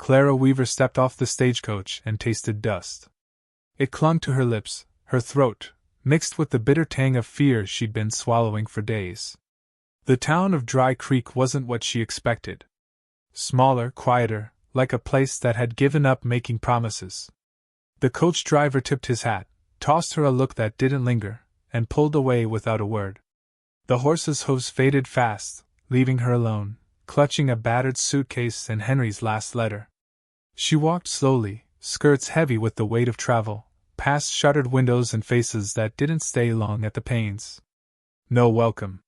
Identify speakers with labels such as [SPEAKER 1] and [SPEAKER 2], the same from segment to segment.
[SPEAKER 1] Clara Weaver stepped off the stagecoach and tasted dust. It clung to her lips, her throat, mixed with the bitter tang of fear she'd been swallowing for days. The town of Dry Creek wasn't what she expected. Smaller, quieter, like a place that had given up making promises. The coach driver tipped his hat, tossed her a look that didn't linger, and pulled away without a word. The horse's hooves faded fast, leaving her alone, clutching a battered suitcase and Henry's last letter. She walked slowly, skirts heavy with the weight of travel, past shuttered windows and faces that didn't stay long at the panes. No welcome.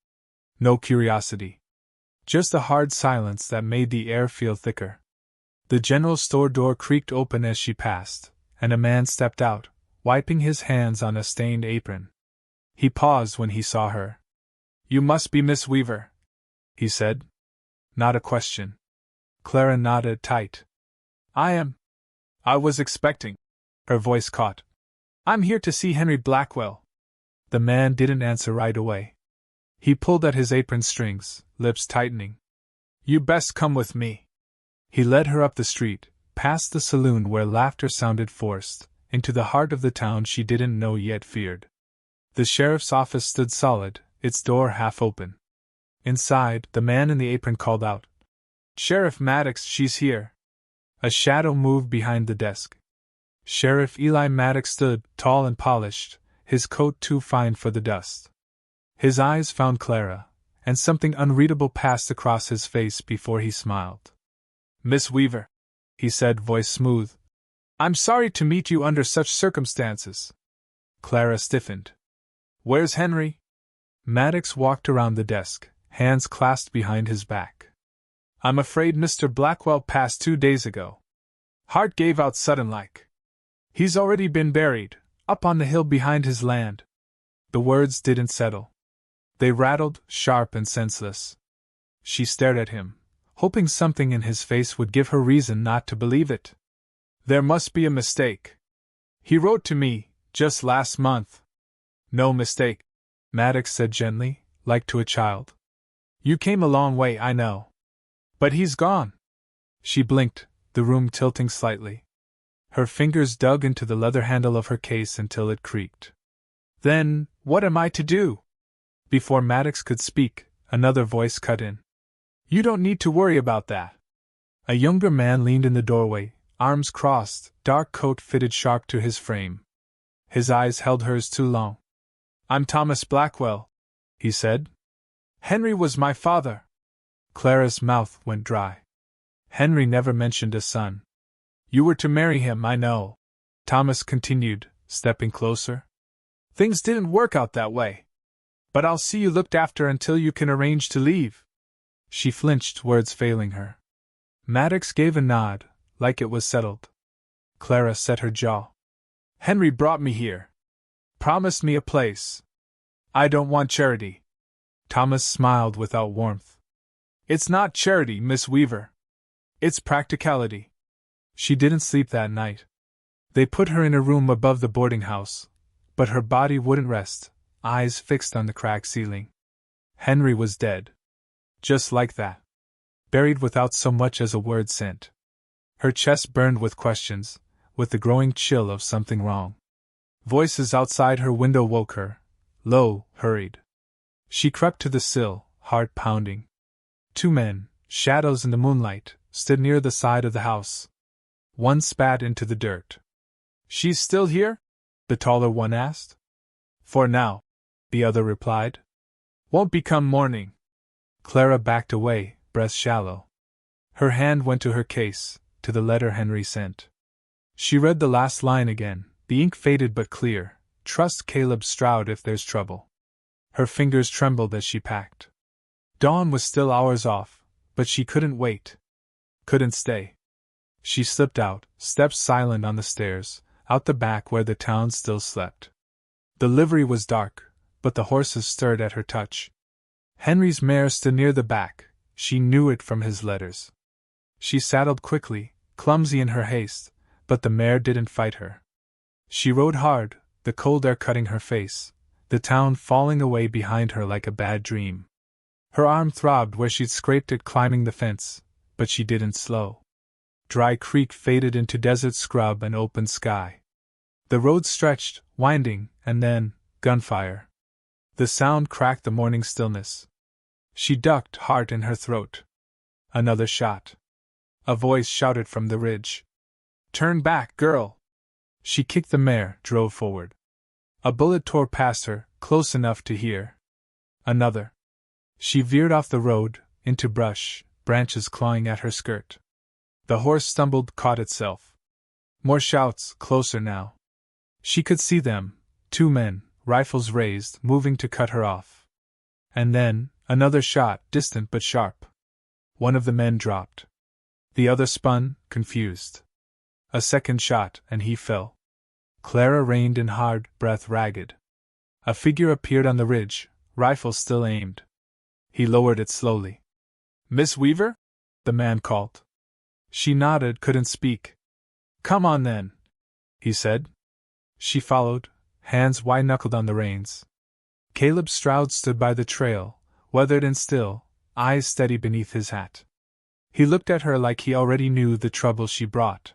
[SPEAKER 1] No curiosity. Just a hard silence that made the air feel thicker. The general store door creaked open as she passed, and a man stepped out, wiping his hands on a stained apron. He paused when he saw her. "You must be Miss Weaver," he said. Not a question. Clara nodded tight. "I am. I was expecting." Her voice caught. "I'm here to see Henry Blackwell." The man didn't answer right away. He pulled at his apron strings, lips tightening. "You best come with me." He led her up the street, past the saloon where laughter sounded forced, into the heart of the town she didn't know yet feared. The sheriff's office stood solid, its door half open. Inside, the man in the apron called out, "Sheriff Maddox, she's here." A shadow moved behind the desk. Sheriff Eli Maddox stood, tall and polished, his coat too fine for the dust. His eyes found Clara, and something unreadable passed across his face before he smiled. "Miss Weaver," he said, voice smooth. "I'm sorry to meet you under such circumstances." Clara stiffened. "Where's Henry?" Maddox walked around the desk, hands clasped behind his back. "I'm afraid Mr. Blackwell passed 2 days ago. Heart gave out sudden like. He's already been buried, up on the hill behind his land." The words didn't settle. They rattled, sharp and senseless. She stared at him, hoping something in his face would give her reason not to believe it. "There must be a mistake. He wrote to me, just last month." "No mistake," Maddox said gently, like to a child. "You came a long way, I know. But he's gone." She blinked, the room tilting slightly. Her fingers dug into the leather handle of her case until it creaked. "Then, what am I to do?" Before Maddox could speak, another voice cut in. "You don't need to worry about that." A younger man leaned in the doorway, arms crossed, dark coat fitted sharp to his frame. His eyes held hers too long. "I'm Thomas Blackwell," he said. "Henry was my father." Clara's mouth went dry. "Henry never mentioned a son." "You were to marry him, I know," Thomas continued, stepping closer. "Things didn't work out that way. But I'll see you looked after until you can arrange to leave." She flinched, words failing her. Maddox gave a nod, like it was settled. Clara set her jaw. "Henry brought me here. Promised me a place. I don't want charity." Thomas smiled without warmth. "It's not charity, Miss Weaver. It's practicality." She didn't sleep that night. They put her in a room above the boarding house, but her body wouldn't rest, eyes fixed on the cracked ceiling. Henry was dead. Just like that. Buried without so much as a word sent. Her chest burned with questions, with the growing chill of something wrong. Voices outside her window woke her, low, hurried. She crept to the sill, heart pounding. 2 men, shadows in the moonlight, stood near the side of the house. One spat into the dirt. "She's still here?" the taller one asked. "For now," the other replied. "Won't become morning." Clara backed away, breath shallow. Her hand went to her case, to the letter Henry sent. She read the last line again, the ink faded but clear. "Trust Caleb Stroud if there's trouble." Her fingers trembled as she packed. Dawn was still hours off, but she couldn't wait. Couldn't stay. She slipped out, stepped silent on the stairs, out the back where the town still slept. The livery was dark, but the horses stirred at her touch. Henry's mare stood near the back, she knew it from his letters. She saddled quickly, clumsy in her haste, but the mare didn't fight her. She rode hard, the cold air cutting her face, the town falling away behind her like a bad dream. Her arm throbbed where she'd scraped it climbing the fence, but she didn't slow. Dry Creek faded into desert scrub and open sky. The road stretched, winding, and then, gunfire. The sound cracked the morning stillness. She ducked, heart in her throat. Another shot. A voice shouted from the ridge. "Turn back, girl!" She kicked the mare, drove forward. A bullet tore past her, close enough to hear. Another. She veered off the road, into brush, branches clawing at her skirt. The horse stumbled, caught itself. More shouts, closer now. She could see them, 2 men, rifles raised, moving to cut her off. And then, another shot, distant but sharp. One of the men dropped. The other spun, confused. A second shot, and he fell. Clara reined in hard, breath ragged. A figure appeared on the ridge, rifle still aimed. He lowered it slowly. "Miss Weaver?" the man called. She nodded, couldn't speak. "Come on then," he said. She followed, hands white-knuckled on the reins. Caleb Stroud stood by the trail, weathered and still, eyes steady beneath his hat. He looked at her like he already knew the trouble she brought.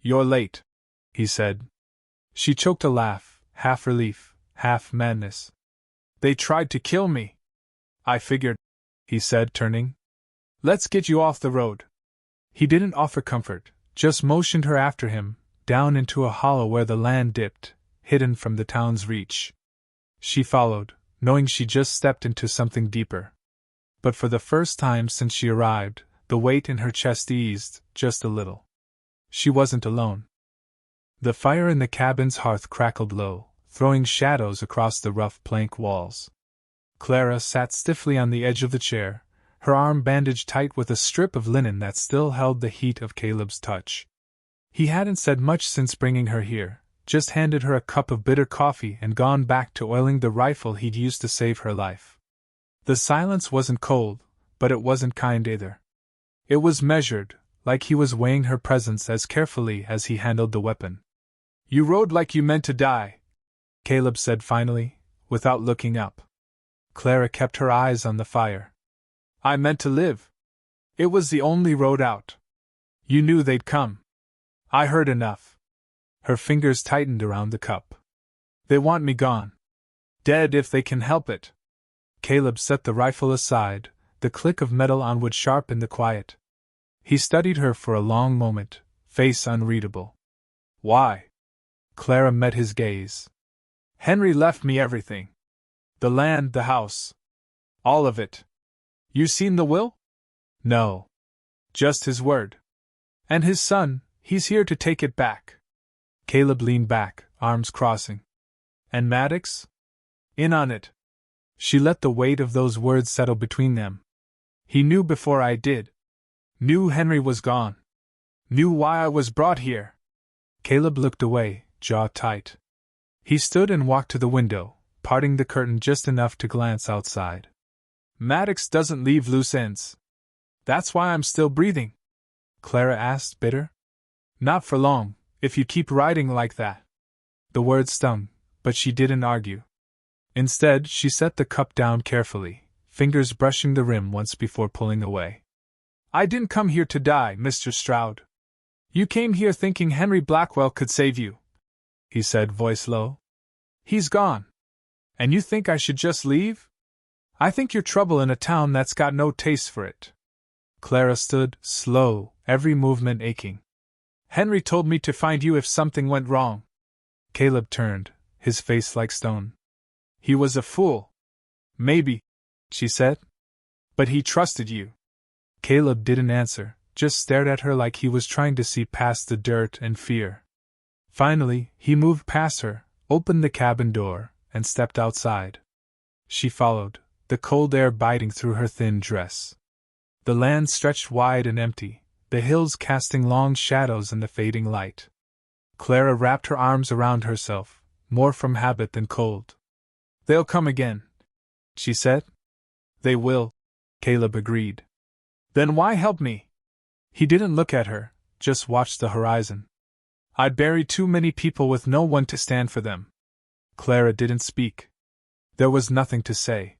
[SPEAKER 1] "You're late," he said. She choked a laugh, half relief, half madness. "They tried to kill me." "I figured," he said, turning. "Let's get you off the road." He didn't offer comfort, just motioned her after him, down into a hollow where the land dipped, hidden from the town's reach. She followed, knowing she just stepped into something deeper. But for the first time since she arrived, the weight in her chest eased, just a little. She wasn't alone. The fire in the cabin's hearth crackled low, throwing shadows across the rough plank walls. Clara sat stiffly on the edge of the chair, her arm bandaged tight with a strip of linen that still held the heat of Caleb's touch. He hadn't said much since bringing her here, just handed her a cup of bitter coffee and gone back to oiling the rifle he'd used to save her life. The silence wasn't cold, but it wasn't kind either. It was measured, like he was weighing her presence as carefully as he handled the weapon. "You rode like you meant to die," Caleb said finally, without looking up. Clara kept her eyes on the fire. "I meant to live. It was the only road out. You knew they'd come. I heard enough." Her fingers tightened around the cup. "They want me gone. Dead if they can help it." Caleb set the rifle aside, the click of metal on wood sharp in the quiet. He studied her for a long moment, face unreadable. "Why?" Clara met his gaze. "Henry left me everything. The land, the house. All of it. You seen the will?" "No. Just his word. And his son, he's here to take it back." Caleb leaned back, arms crossing. "And Maddox?" "In on it." She let the weight of those words settle between them. "He knew before I did. Knew Henry was gone. Knew why I was brought here." Caleb looked away, jaw tight. He stood and walked to the window, parting the curtain just enough to glance outside. "Maddox doesn't leave loose ends. That's why I'm still breathing." Clara asked, bitter. "Not for long, if you keep riding like that." The words stung, but she didn't argue. Instead, she set the cup down carefully, fingers brushing the rim once before pulling away. "I didn't come here to die, Mr. Stroud. You came here thinking Henry Blackwell could save you," he said, voice low. "He's gone. And you think I should just leave? I think you're trouble in a town that's got no taste for it." Clara stood, slow, every movement aching. "Henry told me to find you if something went wrong." Caleb turned, his face like stone. "He was a fool. Maybe," she said. "But he trusted you." Caleb didn't answer, just stared at her like he was trying to see past the dirt and fear. Finally, he moved past her, opened the cabin door, and stepped outside. She followed, the cold air biting through her thin dress. The land stretched wide and empty, the hills casting long shadows in the fading light. Clara wrapped her arms around herself, more from habit than cold. "They'll come again," she said. "They will," Caleb agreed. "Then why help me?" He didn't look at her, just watched the horizon. "I'd bury too many people with no one to stand for them." Clara didn't speak. There was nothing to say.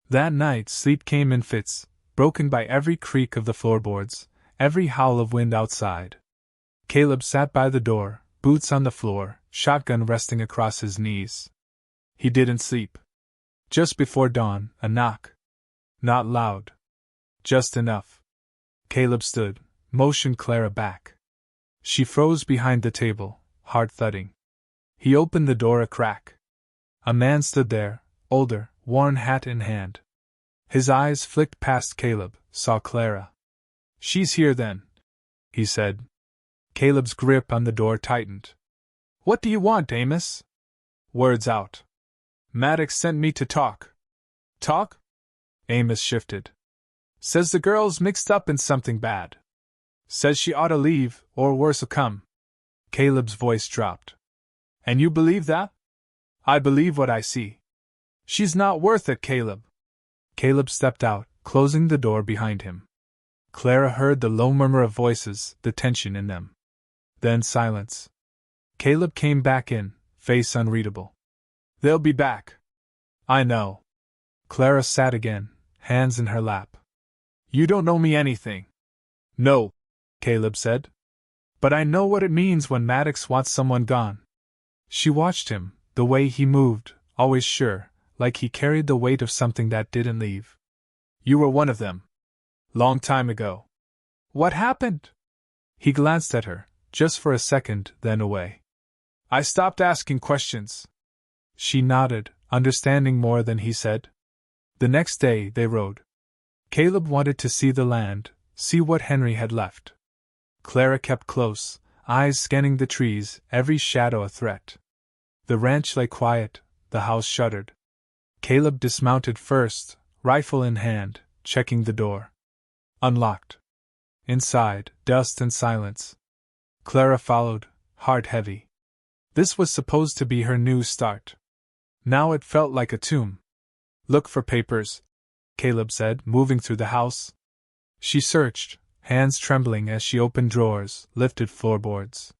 [SPEAKER 1] That night sleep came in fits, broken by every creak of the floorboards, every howl of wind outside. Caleb sat by the door, boots on the floor, shotgun resting across his knees. He didn't sleep. Just before dawn, a knock. Not loud. Just enough. Caleb stood, motioned Clara back. She froze behind the table, heart thudding. He opened the door a crack. A man stood there, older, worn hat in hand. His eyes flicked past Caleb, saw Clara. "She's here then," he said. Caleb's grip on the door tightened. "What do you want, Amos?" Words out. "Maddox sent me to talk." "Talk?" Amos shifted. "Says the girl's mixed up in something bad. Says she ought to leave, or worse'll come." Caleb's voice dropped. "And you believe that?" "I believe what I see." "She's not worth it, Caleb." Caleb stepped out, closing the door behind him. Clara heard the low murmur of voices, the tension in them. Then silence. Caleb came back in, face unreadable. "They'll be back." "I know." Clara sat again, hands in her lap. "You don't know me anything." "No," Caleb said. "But I know what it means when Maddox wants someone gone." She watched him, the way he moved, always sure, like he carried the weight of something that didn't leave. "You were one of them. Long time ago." "What happened?" He glanced at her, just for a second, then away. "I stopped asking questions." She nodded, understanding more than he said. The next day they rode. Caleb wanted to see the land, see what Henry had left. Clara kept close, eyes scanning the trees, every shadow a threat. The ranch lay quiet, the house shuttered. Caleb dismounted first, rifle in hand, checking the door. Unlocked. Inside, dust and silence. Clara followed, heart heavy. This was supposed to be her new start. Now it felt like a tomb. "Look for papers," Caleb said, moving through the house. She searched, hands trembling as she opened drawers, lifted floorboards.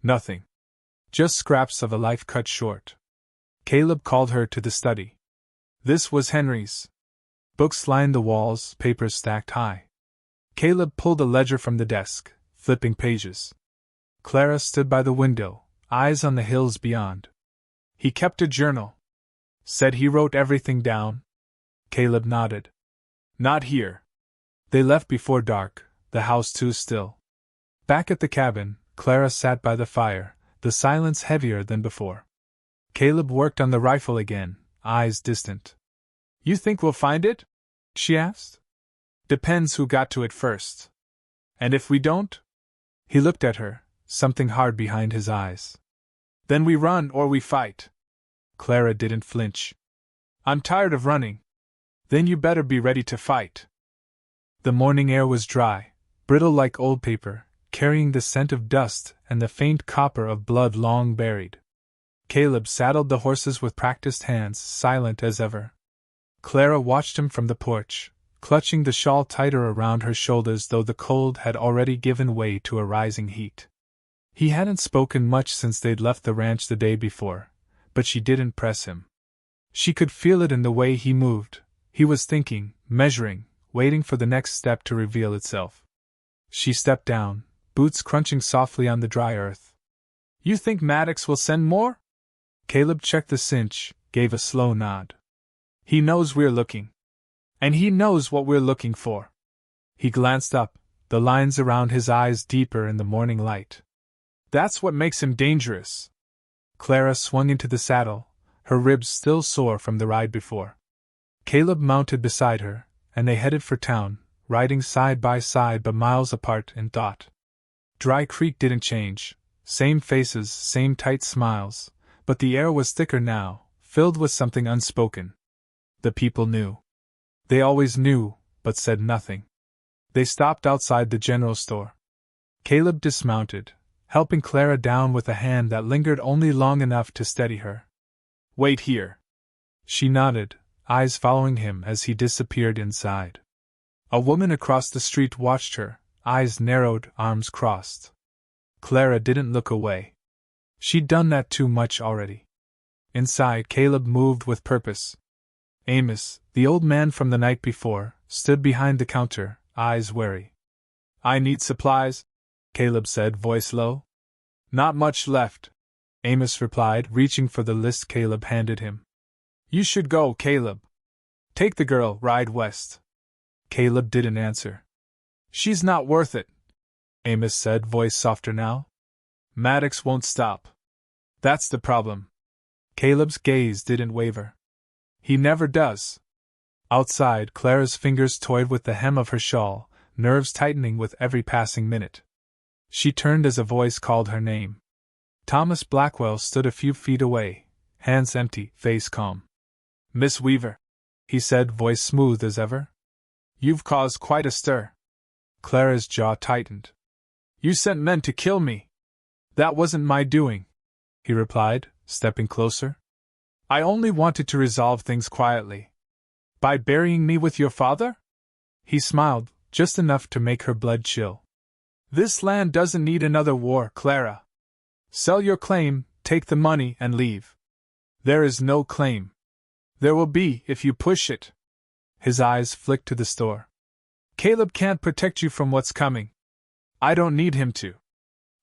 [SPEAKER 1] Nothing. Just scraps of a life cut short. Caleb called her to the study. This was Henry's. Books lined the walls, papers stacked high. Caleb pulled a ledger from the desk, flipping pages. Clara stood by the window, eyes on the hills beyond. "He kept a journal." "Said he wrote everything down?" Caleb nodded. "Not here." They left before dark, the house too still. Back at the cabin, Clara sat by the fire, the silence heavier than before. Caleb worked on the rifle again, eyes distant. "You think we'll find it?" she asked. "Depends who got to it first." "And if we don't?" He looked at her, something hard behind his eyes. "Then we run or we fight." Clara didn't flinch. "I'm tired of running." "Then you better be ready to fight." The morning air was dry, brittle like old paper, carrying the scent of dust and the faint copper of blood long buried. Caleb saddled the horses with practiced hands, silent as ever. Clara watched him from the porch, clutching the shawl tighter around her shoulders, though the cold had already given way to a rising heat. He hadn't spoken much since they'd left the ranch the day before, but she didn't press him. She could feel it in the way he moved. He was thinking, measuring, waiting for the next step to reveal itself. She stepped down, boots crunching softly on the dry earth. "You think Maddox will send more?" Caleb checked the cinch, gave a slow nod. "He knows we're looking. And he knows what we're looking for." He glanced up, the lines around his eyes deeper in the morning light. "That's what makes him dangerous." Clara swung into the saddle, her ribs still sore from the ride before. Caleb mounted beside her, and they headed for town, riding side by side but miles apart in thought. Dry Creek didn't change, same faces, same tight smiles, but the air was thicker now, filled with something unspoken. The people knew. They always knew, but said nothing. They stopped outside the general store. Caleb dismounted, helping Clara down with a hand that lingered only long enough to steady her. "Wait here." She nodded, eyes following him as he disappeared inside. A woman across the street watched her, eyes narrowed, arms crossed. Clara didn't look away. She'd done that too much already. Inside, Caleb moved with purpose. Amos, the old man from the night before, stood behind the counter, eyes wary. I need supplies, Caleb said, voice low. Not much left, Amos replied, reaching for the list Caleb handed him. You should go, Caleb. Take the girl, ride west. Caleb didn't answer. She's not worth it, Amos said, voice softer now. Maddox won't stop. That's the problem. Caleb's gaze didn't waver. He never does. Outside, Clara's fingers toyed with the hem of her shawl, nerves tightening with every passing minute. She turned as a voice called her name. Thomas Blackwell stood a few feet away, hands empty, face calm. Miss Weaver, he said, voice smooth as ever. You've caused quite a stir. Clara's jaw tightened. You sent men to kill me. That wasn't my doing, he replied, stepping closer. I only wanted to resolve things quietly. By burying me with your father? He smiled, just enough to make her blood chill. This land doesn't need another war, Clara. Sell your claim, take the money, and leave. There is no claim. There will be if you push it. His eyes flicked to the store. Caleb can't protect you from what's coming. I don't need him to.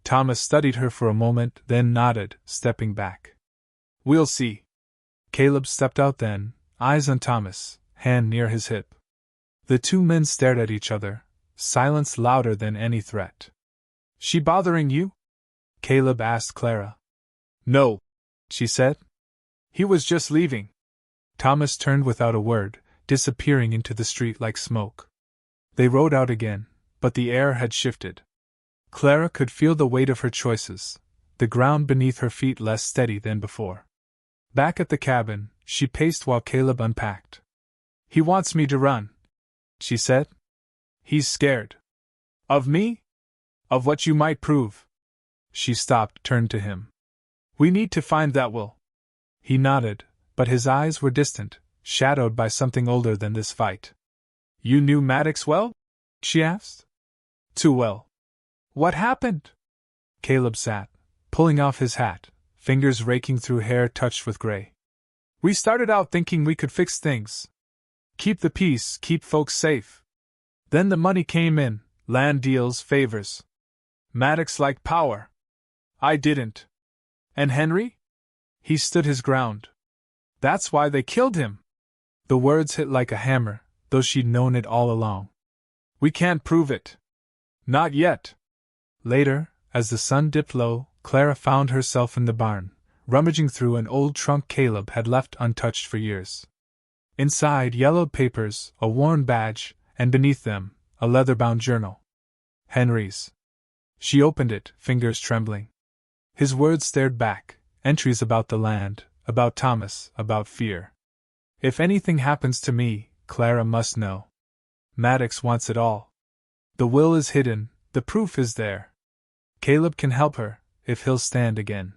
[SPEAKER 1] Thomas studied her for a moment, then nodded, stepping back. We'll see. Caleb stepped out then, eyes on Thomas, hand near his hip. The two men stared at each other, silence louder than any threat. She bothering you? Caleb asked Clara. No, she said. He was just leaving. Thomas turned without a word, disappearing into the street like smoke. They rode out again, but the air had shifted. Clara could feel the weight of her choices, the ground beneath her feet less steady than before. Back at the cabin, she paced while Caleb unpacked. He wants me to run, she said. He's scared. Of me? Of what you might prove. She stopped, turned to him. We need to find that will. He nodded, but his eyes were distant, shadowed by something older than this fight. You knew Maddox well? She asked. Too well. What happened? Caleb sat, pulling off his hat, fingers raking through hair touched with gray. We started out thinking we could fix things. Keep the peace, keep folks safe. Then the money came in, land deals, favors. Maddox liked power. I didn't. And Henry? He stood his ground. That's why they killed him. The words hit like a hammer, though she'd known it all along. We can't prove it. Not yet. Later, as the sun dipped low, Clara found herself in the barn, rummaging through an old trunk Caleb had left untouched for years. Inside, yellowed papers, a worn badge, and beneath them, a leather-bound journal. Henry's. She opened it, fingers trembling. His words stared back, entries about the land, about Thomas, about fear. If anything happens to me, Clara must know. Maddox wants it all. The will is hidden, the proof is there. Caleb can help her, if he'll stand again.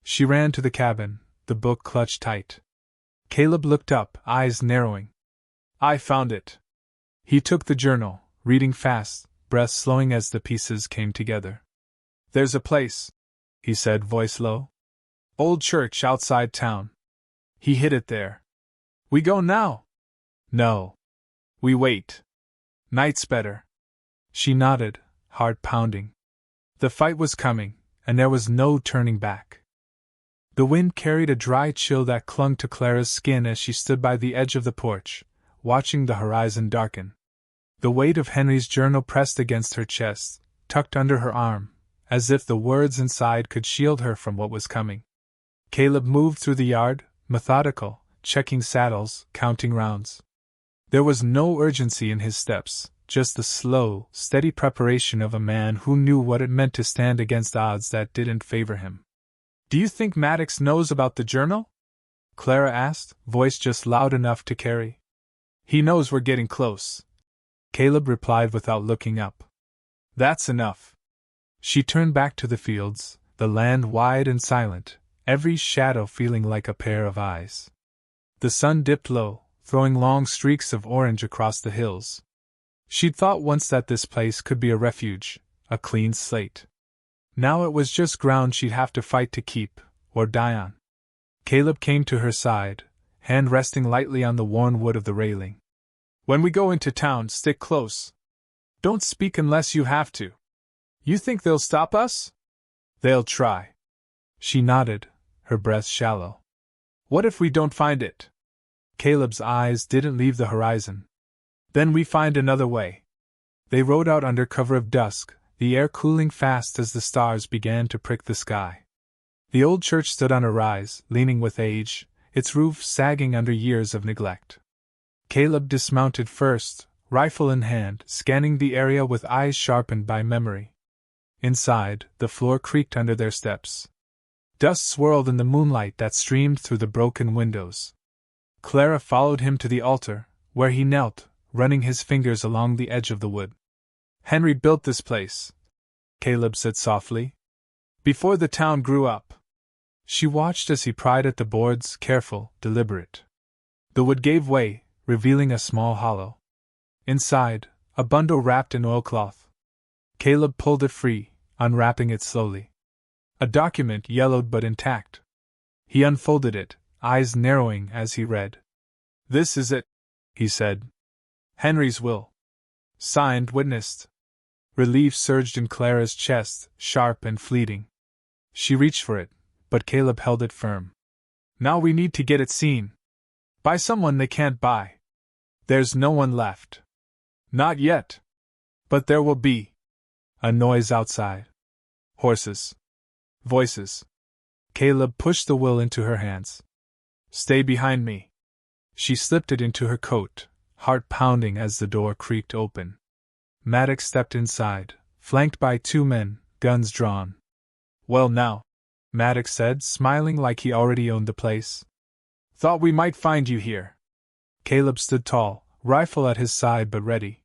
[SPEAKER 1] She ran to the cabin, the book clutched tight. Caleb looked up, eyes narrowing. I found it. He took the journal, reading fast, breath slowing as the pieces came together. There's a place, he said, voice low. Old church outside town. He hid it there. We go now? No. We wait. Night's better. She nodded, heart pounding. The fight was coming, and there was no turning back. The wind carried a dry chill that clung to Clara's skin as she stood by the edge of the porch, watching the horizon darken. The weight of Henry's journal pressed against her chest, tucked under her arm, as if the words inside could shield her from what was coming. Caleb moved through the yard, methodical, checking saddles, counting rounds. There was no urgency in his steps, just the slow, steady preparation of a man who knew what it meant to stand against odds that didn't favor him. Do you think Maddox knows about the journal? Clara asked, voice just loud enough to carry. He knows we're getting close. Caleb replied without looking up. That's enough. She turned back to the fields, the land wide and silent, every shadow feeling like a pair of eyes. The sun dipped low, throwing long streaks of orange across the hills. She'd thought once that this place could be a refuge, a clean slate. Now it was just ground she'd have to fight to keep, or die on. Caleb came to her side, hand resting lightly on the worn wood of the railing. When we go into town, stick close. Don't speak unless you have to. You think they'll stop us? They'll try. She nodded, her breath shallow. What if we don't find it? Caleb's eyes didn't leave the horizon. Then we find another way. They rode out under cover of dusk, the air cooling fast as the stars began to prick the sky. The old church stood on a rise, leaning with age, its roof sagging under years of neglect. Caleb dismounted first, rifle in hand, scanning the area with eyes sharpened by memory. Inside, the floor creaked under their steps. Dust swirled in the moonlight that streamed through the broken windows. Clara followed him to the altar, where he knelt, running his fingers along the edge of the wood. Henry built this place, Caleb said softly, before the town grew up. She watched as he pried at the boards, careful, deliberate. The wood gave way, revealing a small hollow. Inside, a bundle wrapped in oilcloth. Caleb pulled it free, unwrapping it slowly. A document yellowed but intact. He unfolded it, eyes narrowing as he read. This is it, he said. Henry's will. Signed, witnessed. Relief surged in Clara's chest, sharp and fleeting. She reached for it, but Caleb held it firm. Now we need to get it seen. By someone they can't buy. There's no one left. Not yet. But there will be. A noise outside. Horses. Voices. Caleb pushed the will into her hands. Stay behind me. She slipped it into her coat, heart pounding as the door creaked open. Maddox stepped inside, flanked by two men, guns drawn. Well now, Maddox said, smiling like he already owned the place. Thought we might find you here. Caleb stood tall, rifle at his side but ready.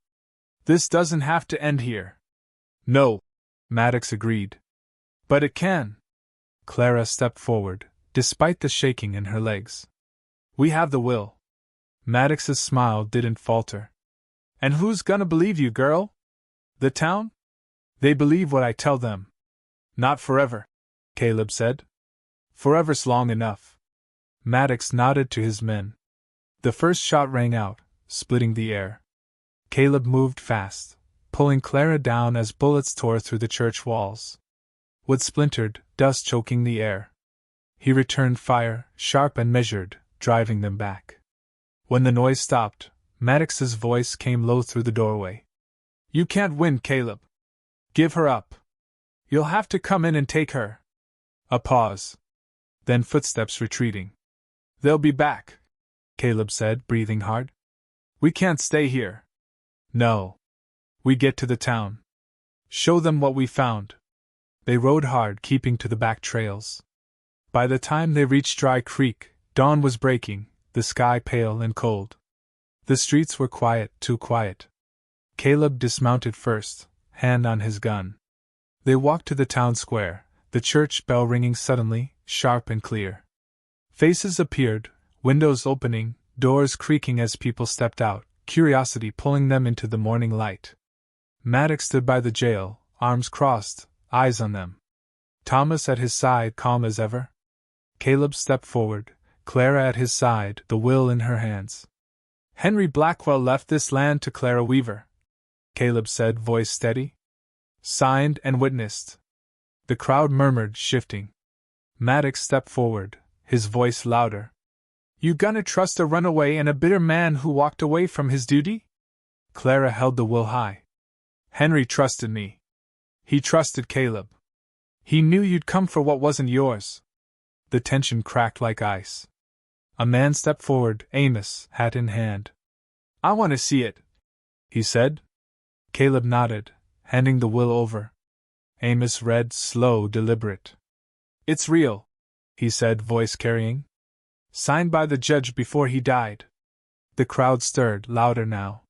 [SPEAKER 1] This doesn't have to end here. No, Maddox agreed. But it can. Clara stepped forward, despite the shaking in her legs. We have the will. Maddox's smile didn't falter. And who's gonna believe you, girl? The town? They believe what I tell them. Not forever, Caleb said. Forever's long enough. Maddox nodded to his men. The first shot rang out, splitting the air. Caleb moved fast, pulling Clara down as bullets tore through the church walls. Wood splintered, dust choking the air. He returned fire, sharp and measured, driving them back. When the noise stopped, Maddox's voice came low through the doorway. You can't win, Caleb. Give her up. You'll have to come in and take her. A pause. Then footsteps retreating. They'll be back, Caleb said, breathing hard. We can't stay here. No. We get to the town. Show them what we found. They rode hard, keeping to the back trails. By the time they reached Dry Creek, dawn was breaking, the sky pale and cold. The streets were quiet, too quiet. Caleb dismounted first, hand on his gun. They walked to the town square, the church bell ringing suddenly, sharp and clear. Faces appeared, windows opening, doors creaking as people stepped out, curiosity pulling them into the morning light. Maddox stood by the jail, arms crossed, eyes on them. Thomas at his side, calm as ever. Caleb stepped forward, Clara at his side, the will in her hands. Henry Blackwell left this land to Clara Weaver, Caleb said, voice steady. Signed and witnessed. The crowd murmured, shifting. Maddox stepped forward, his voice louder. You gonna trust a runaway and a bitter man who walked away from his duty? Clara held the will high. Henry trusted me. He trusted Caleb. He knew you'd come for what wasn't yours. The tension cracked like ice. A man stepped forward, Amos, hat in hand. I want to see it, he said. Caleb nodded, handing the will over. Amos read, slow, deliberate. It's real, he said, voice carrying. Signed by the judge before he died. The crowd stirred, louder now.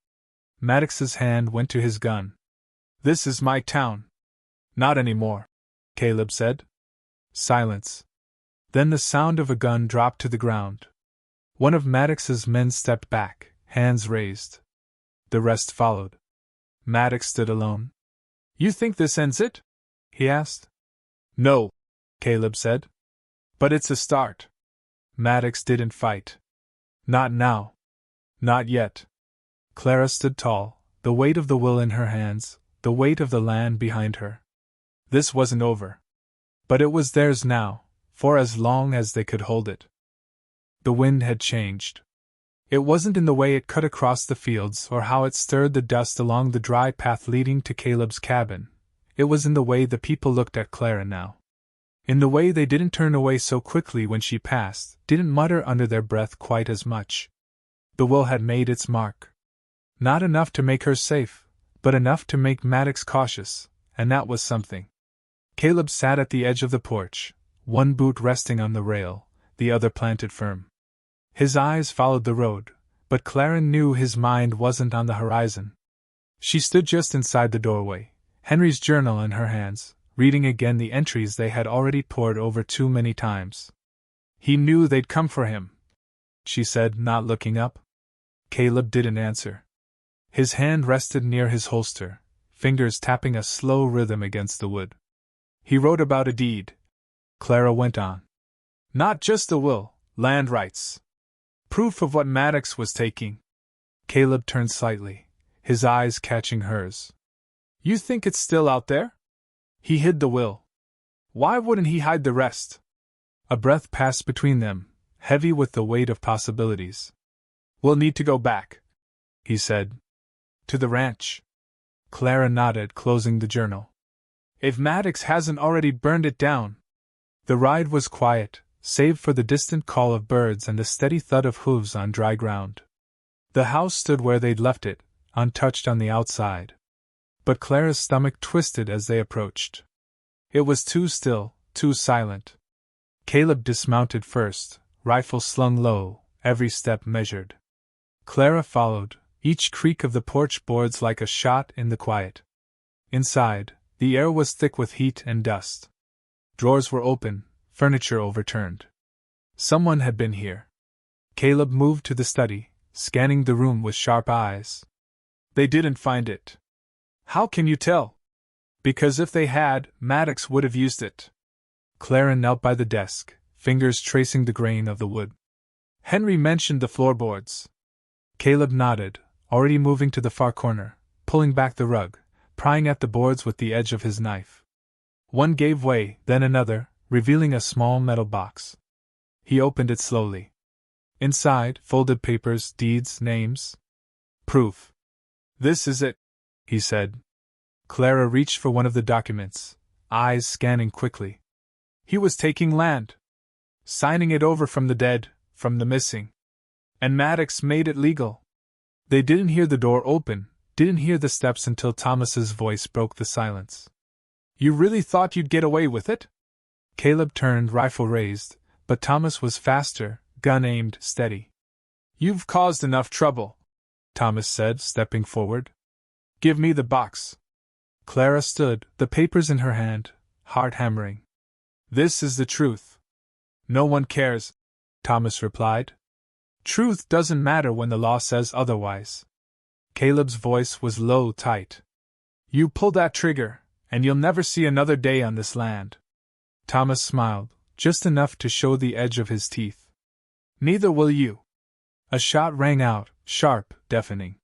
[SPEAKER 1] Maddox's hand went to his gun. This is my town. Not anymore, Caleb said. Silence. Then the sound of a gun dropped to the ground. One of Maddox's men stepped back, hands raised. The rest followed. Maddox stood alone. You think this ends it? He asked. No, Caleb said. But it's a start. Maddox didn't fight. Not now. Not yet. Clara stood tall, the weight of the will in her hands, the weight of the land behind her. This wasn't over. But it was theirs now, for as long as they could hold it. The wind had changed. It wasn't in the way it cut across the fields or how it stirred the dust along the dry path leading to Caleb's cabin. It was in the way the people looked at Clara now. In the way they didn't turn away so quickly when she passed, didn't mutter under their breath quite as much. The will had made its mark. Not enough to make her safe, but enough to make Maddox cautious, and that was something. Caleb sat at the edge of the porch, one boot resting on the rail, the other planted firm. His eyes followed the road, but Clara knew his mind wasn't on the horizon. She stood just inside the doorway, Henry's journal in her hands, reading again the entries they had already pored over too many times. He knew they'd come for him, she said, not looking up. Caleb didn't answer. His hand rested near his holster, fingers tapping a slow rhythm against the wood. He wrote about a deed, Clara went on. Not just a will, land rights. Proof of what Maddox was taking. Caleb turned slightly, his eyes catching hers. You think it's still out there? He hid the will. Why wouldn't he hide the rest? A breath passed between them, heavy with the weight of possibilities. We'll need to go back, he said. To the ranch. Clara nodded, closing the journal. If Maddox hasn't already burned it down. The ride was quiet, save for the distant call of birds and the steady thud of hooves on dry ground. The house stood where they'd left it, untouched on the outside. But Clara's stomach twisted as they approached. It was too still, too silent. Caleb dismounted first, rifle slung low, every step measured. Clara followed, each creak of the porch boards like a shot in the quiet. Inside, the air was thick with heat and dust. Drawers were open, furniture overturned. Someone had been here. Caleb moved to the study, scanning the room with sharp eyes. They didn't find it. How can you tell? Because if they had, Maddox would have used it. Clara knelt by the desk, fingers tracing the grain of the wood. Henry mentioned the floorboards. Caleb nodded, already moving to the far corner, pulling back the rug, prying at the boards with the edge of his knife. One gave way, then another, revealing a small metal box. He opened it slowly. Inside, folded papers, deeds, names. Proof. This is it, he said. Clara reached for one of the documents, eyes scanning quickly. He was taking land. Signing it over from the dead, from the missing. And Maddox made it legal. They didn't hear the door open, didn't hear the steps until Thomas's voice broke the silence. You really thought you'd get away with it? Caleb turned, rifle raised, but Thomas was faster, gun aimed, steady. You've caused enough trouble, Thomas said, stepping forward. Give me the box. Clara stood, the papers in her hand, heart hammering. This is the truth. No one cares, Thomas replied. Truth doesn't matter when the law says otherwise. Caleb's voice was low, tight. You pull that trigger, and you'll never see another day on this land. Thomas smiled, just enough to show the edge of his teeth. Neither will you. A shot rang out, sharp, deafening.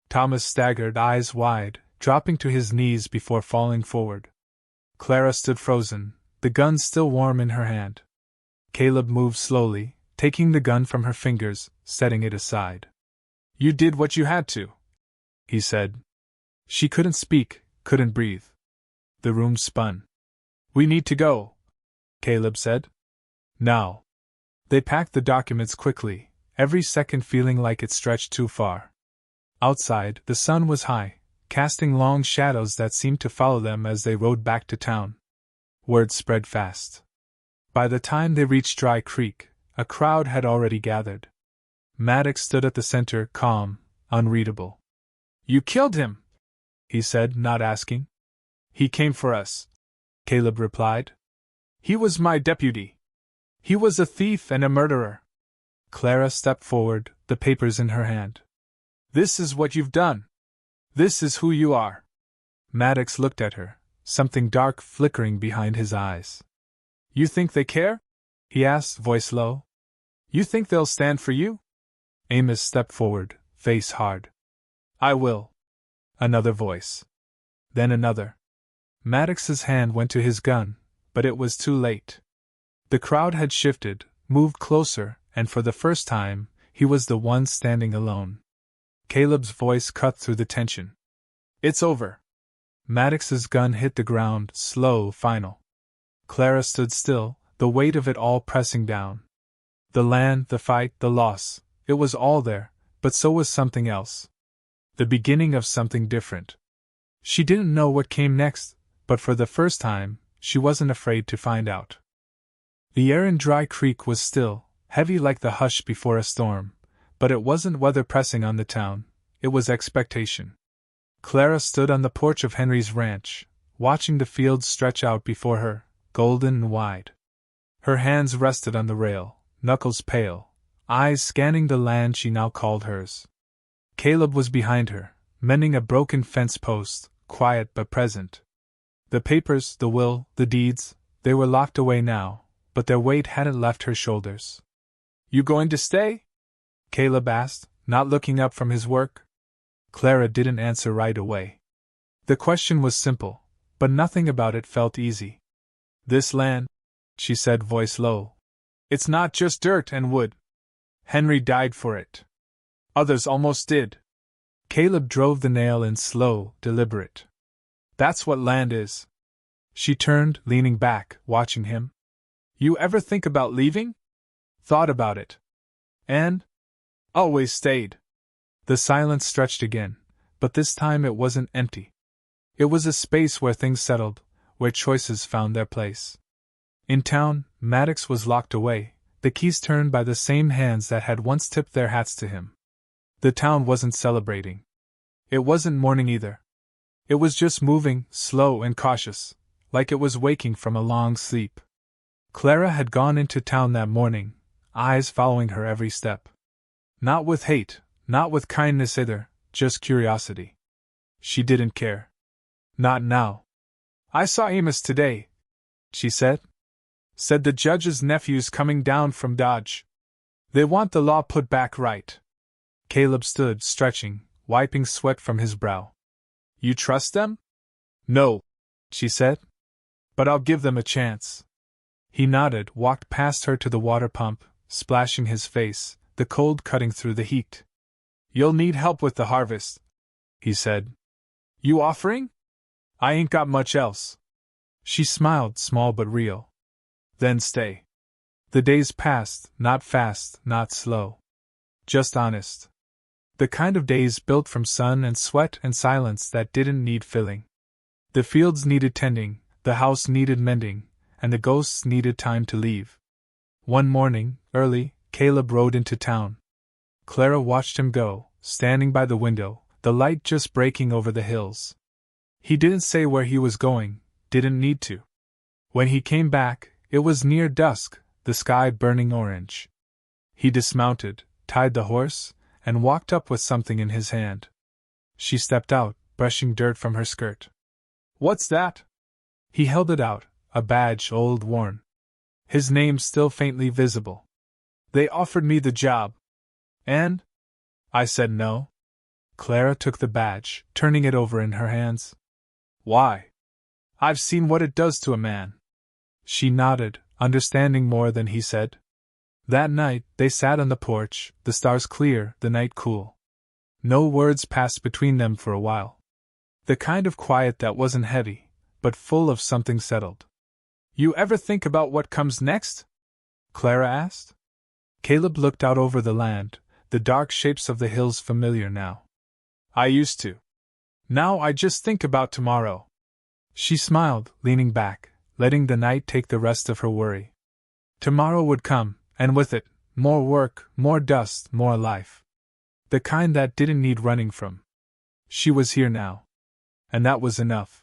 [SPEAKER 1] Thomas staggered, eyes wide, dropping to his knees before falling forward. Clara stood frozen, the gun still warm in her hand. Caleb moved slowly, taking the gun from her fingers, setting it aside. You did what you had to, he said. She couldn't speak, couldn't breathe. The room spun. We need to go, Caleb said. Now. They packed the documents quickly, every second feeling like it stretched too far. Outside, the sun was high, casting long shadows that seemed to follow them as they rode back to town. Word spread fast. By the time they reached Dry Creek, a crowd had already gathered. Maddox stood at the center, calm, unreadable. You killed him, he said, not asking. He came for us, Caleb replied. He was my deputy. He was a thief and a murderer. Clara stepped forward, the papers in her hand. This is what you've done. This is who you are. Maddox looked at her, something dark flickering behind his eyes. You think they care? He asked, voice low. You think they'll stand for you? Amos stepped forward, face hard. I will. Another voice. Then another. Maddox's hand went to his gun, but it was too late. The crowd had shifted, moved closer, and for the first time, he was the one standing alone. Caleb's voice cut through the tension. It's over. Maddox's gun hit the ground, slow, final. Clara stood still, the weight of it all pressing down. The land, the fight, the loss, it was all there, but so was something else. The beginning of something different. She didn't know what came next, but for the first time, she wasn't afraid to find out. The air in Dry Creek was still, heavy like the hush before a storm, but it wasn't weather pressing on the town, it was expectation. Clara stood on the porch of Henry's ranch, watching the fields stretch out before her, golden and wide. Her hands rested on the rail, knuckles pale, eyes scanning the land she now called hers. Caleb was behind her, mending a broken fence post, quiet but present. The papers, the will, the deeds, they were locked away now, but their weight hadn't left her shoulders. You going to stay? Caleb asked, not looking up from his work. Clara didn't answer right away. The question was simple, but nothing about it felt easy. This land, she said, voice low. It's not just dirt and wood. Henry died for it. Others almost did. Caleb drove the nail in slow, deliberate. That's what land is. She turned, leaning back, watching him. You ever think about leaving? Thought about it. And? Always stayed. The silence stretched again, but this time it wasn't empty. It was a space where things settled, where choices found their place. In town, Maddox was locked away, the keys turned by the same hands that had once tipped their hats to him. The town wasn't celebrating. It wasn't mourning either. It was just moving, slow and cautious, like it was waking from a long sleep. Clara had gone into town that morning, eyes following her every step. Not with hate, not with kindness either, just curiosity. She didn't care. Not now. I saw Amos today, she said. Said the judge's nephew's coming down from Dodge. They want the law put back right. Caleb stood, stretching, wiping sweat from his brow. You trust them? No, she said. But I'll give them a chance. He nodded, walked past her to the water pump, splashing his face, the cold cutting through the heat. You'll need help with the harvest, he said. You offering? I ain't got much else. She smiled, small but real. Then stay. The days passed, not fast, not slow. Just honest. The kind of days built from sun and sweat and silence that didn't need filling. The fields needed tending, the house needed mending, and the ghosts needed time to leave. One morning, early, Caleb rode into town. Clara watched him go, standing by the window, the light just breaking over the hills. He didn't say where he was going, didn't need to. When he came back, it was near dusk, the sky burning orange. He dismounted, tied the horse, and walked up with something in his hand. She stepped out, brushing dirt from her skirt. What's that? He held it out, a badge old worn. His name still faintly visible. They offered me the job. And? I said no. Clara took the badge, turning it over in her hands. Why? I've seen what it does to a man. She nodded, understanding more than he said. That night, they sat on the porch, the stars clear, the night cool. No words passed between them for a while. The kind of quiet that wasn't heavy, but full of something settled. You ever think about what comes next? Clara asked. Caleb looked out over the land, the dark shapes of the hills familiar now. I used to. Now I just think about tomorrow. She smiled, leaning back, letting the night take the rest of her worry. Tomorrow would come, and with it, more work, more dust, more life. The kind that didn't need running from. She was here now. And that was enough.